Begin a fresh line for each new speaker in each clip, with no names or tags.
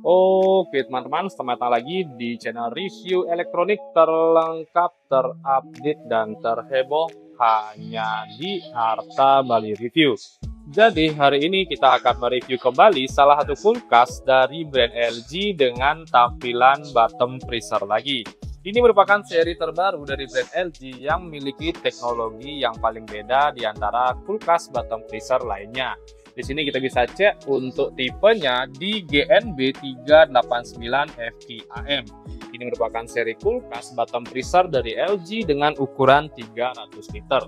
Oke teman-teman, selamat datang lagi di channel review elektronik terlengkap, terupdate, dan terheboh hanya di Arta Bali Review. Jadi hari ini kita akan mereview kembali salah satu kulkas dari brand LG dengan tampilan bottom freezer lagi. Ini merupakan seri terbaru dari brand LG yang memiliki teknologi yang paling beda di antara kulkas bottom freezer lainnya. Di sini kita bisa cek untuk tipenya di GNB 389 FKAM. Ini merupakan seri kulkas bottom freezer dari LG dengan ukuran 300 liter.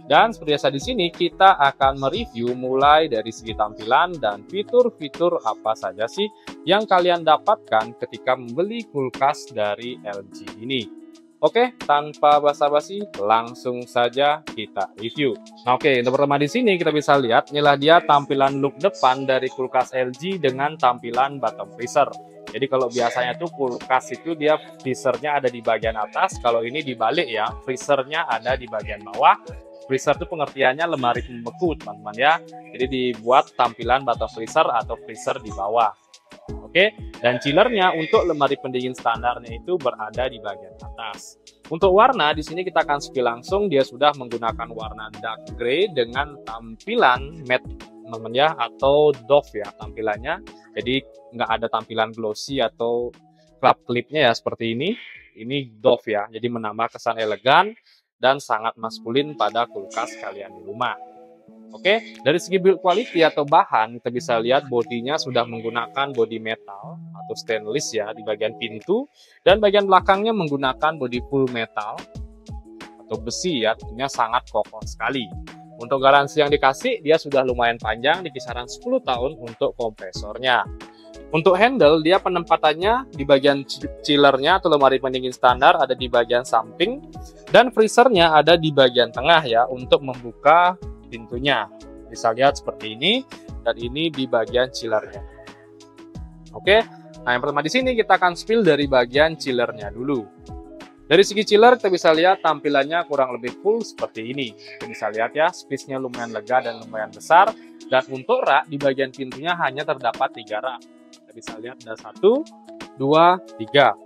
Dan seperti biasa di sini kita akan mereview mulai dari segi tampilan dan fitur-fitur apa saja sih yang kalian dapatkan ketika membeli kulkas dari LG ini. Oke, tanpa basa-basi, langsung saja kita review. Nah, oke, untuk pertama di sini kita bisa lihat, inilah dia tampilan look depan dari kulkas LG dengan tampilan bottom freezer. Jadi kalau biasanya tuh kulkas itu dia freezernya ada di bagian atas, kalau ini dibalik ya, freezernya ada di bagian bawah. Freezer itu pengertiannya lemari pembeku, teman-teman ya. Jadi dibuat tampilan bottom freezer atau freezer di bawah. Oke, dan chillernya untuk lemari pendingin standarnya itu berada di bagian atas. Untuk warna di sini kita akan spill langsung, dia sudah menggunakan warna dark gray dengan tampilan matte teman-teman ya, atau doff ya tampilannya. Jadi nggak ada tampilan glossy atau klip-klipnya ya seperti ini. Ini doff ya, jadi menambah kesan elegan dan sangat maskulin pada kulkas kalian di rumah. Oke, dari segi build quality atau bahan, kita bisa lihat bodinya sudah menggunakan bodi metal atau stainless ya di bagian pintu, dan bagian belakangnya menggunakan bodi full metal atau besi ya, tentunya sangat kokoh sekali. Untuk garansi yang dikasih, dia sudah lumayan panjang di kisaran 10 tahun untuk kompresornya. Untuk handle, dia penempatannya di bagian chillernya atau lemari pendingin standar ada di bagian samping, dan freezernya ada di bagian tengah ya untuk membuka pintunya. Bisa lihat seperti ini, dan ini di bagian chillernya. Oke, nah yang pertama di sini kita akan spill dari bagian chillernya dulu. Dari segi chiller kita bisa lihat tampilannya kurang lebih full seperti ini. Kita bisa lihat ya, space-nya lumayan lega dan lumayan besar. Dan untuk rak di bagian pintunya hanya terdapat 3 rak. Kita bisa lihat ada 1, 2, 3.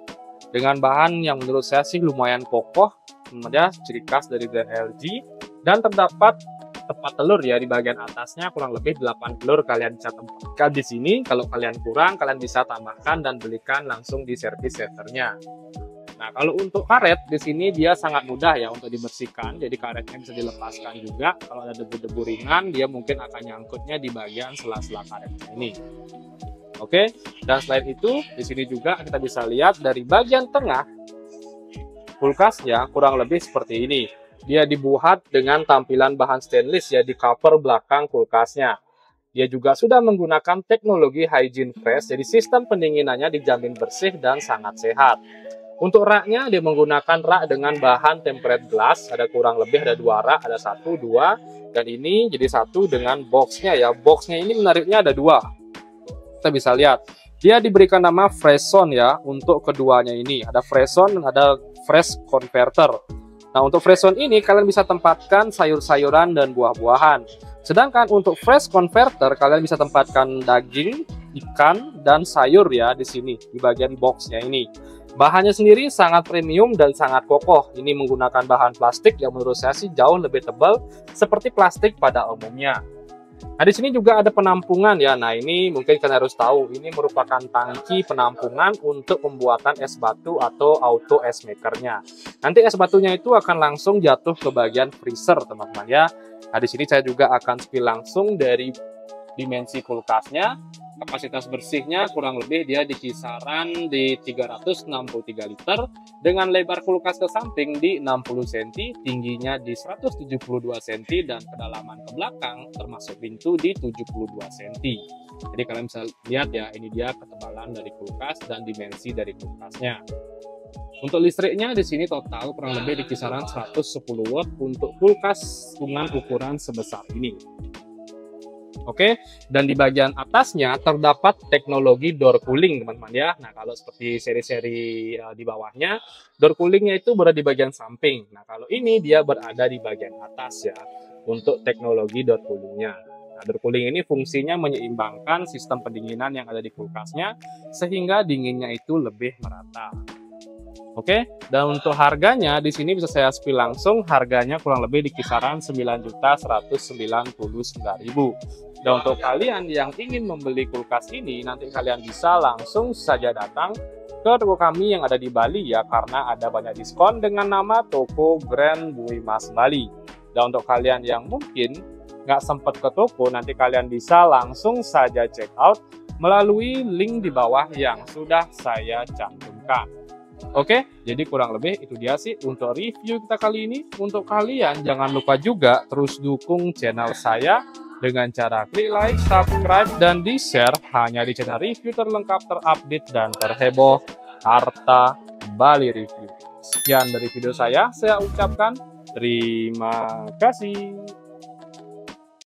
Dengan bahan yang menurut saya sih lumayan kokoh, kemudian ciri khas dari brand LG. Dan terdapat tempat telur ya di bagian atasnya, kurang lebih 8 telur kalian bisa tempatkan di sini. Kalau kalian kurang, kalian bisa tambahkan dan belikan langsung di service centernya. Nah, kalau untuk karet di sini dia sangat mudah ya untuk dibersihkan. Jadi karetnya bisa dilepaskan juga. Kalau ada debu-debu ringan, dia mungkin akan nyangkutnya di bagian sela-sela karetnya ini. Oke, dan selain itu di sini juga kita bisa lihat dari bagian tengah kulkasnya kurang lebih seperti ini. Dia dibuat dengan tampilan bahan stainless ya di cover belakang kulkasnya. Dia juga sudah menggunakan teknologi hygiene fresh, jadi sistem pendinginannya dijamin bersih dan sangat sehat. Untuk raknya dia menggunakan rak dengan bahan tempered glass, ada kurang lebih ada 2 rak, ada 1, 2, dan ini jadi 1 dengan boxnya ya. Boxnya ini menariknya ada 2. Kita bisa lihat, dia diberikan nama Fresson ya untuk keduanya ini. Ada Fresson dan ada Fresh Converter. Nah, untuk Fresson ini kalian bisa tempatkan sayur-sayuran dan buah-buahan. Sedangkan untuk Fresh Converter kalian bisa tempatkan daging, ikan, dan sayur ya di sini di bagian boxnya ini. Bahannya sendiri sangat premium dan sangat kokoh. Ini menggunakan bahan plastik yang menurut saya sih jauh lebih tebal seperti plastik pada umumnya. Nah, di sini juga ada penampungan ya. Nah, ini mungkin kalian harus tahu, ini merupakan tangki penampungan untuk pembuatan es batu atau auto es makernya. Nanti es batunya itu akan langsung jatuh ke bagian freezer, teman-teman ya. Nah, di sini saya juga akan spill langsung dari dimensi kulkasnya. Kapasitas bersihnya kurang lebih dia di kisaran di 363 liter dengan lebar kulkas ke samping di 60 cm, tingginya di 172 cm, dan kedalaman ke belakang termasuk pintu di 72 cm. Jadi kalian bisa lihat ya, ini dia ketebalan dari kulkas dan dimensi dari kulkasnya. Untuk listriknya di sini total kurang lebih di kisaran 110 watt untuk kulkas dengan ukuran sebesar ini. Oke, dan di bagian atasnya terdapat teknologi door cooling, teman-teman ya. Nah, kalau seperti seri-seri di bawahnya, door coolingnya itu berada di bagian samping. Nah, kalau ini dia berada di bagian atas ya, untuk teknologi door coolingnya. Undercooling ini fungsinya menyeimbangkan sistem pendinginan yang ada di kulkasnya sehingga dinginnya itu lebih merata. Oke, dan untuk harganya di sini bisa saya spill langsung, harganya kurang lebih di kisaran 9.199.000. Dan untuk kalian yang ingin membeli kulkas ini, nanti kalian bisa langsung saja datang ke toko kami yang ada di Bali ya, karena ada banyak diskon dengan nama toko Grand Buimas Bali. Dan untuk kalian yang mungkin nggak sempat ke toko, nanti kalian bisa langsung saja check out melalui link di bawah yang sudah saya cantumkan. Oke, jadi kurang lebih itu dia sih untuk review kita kali ini. Untuk kalian jangan lupa juga terus dukung channel saya dengan cara klik like, subscribe, dan di-share hanya di channel review terlengkap, terupdate, dan terheboh Harta Bali Review. Sekian dari video saya ucapkan terima kasih.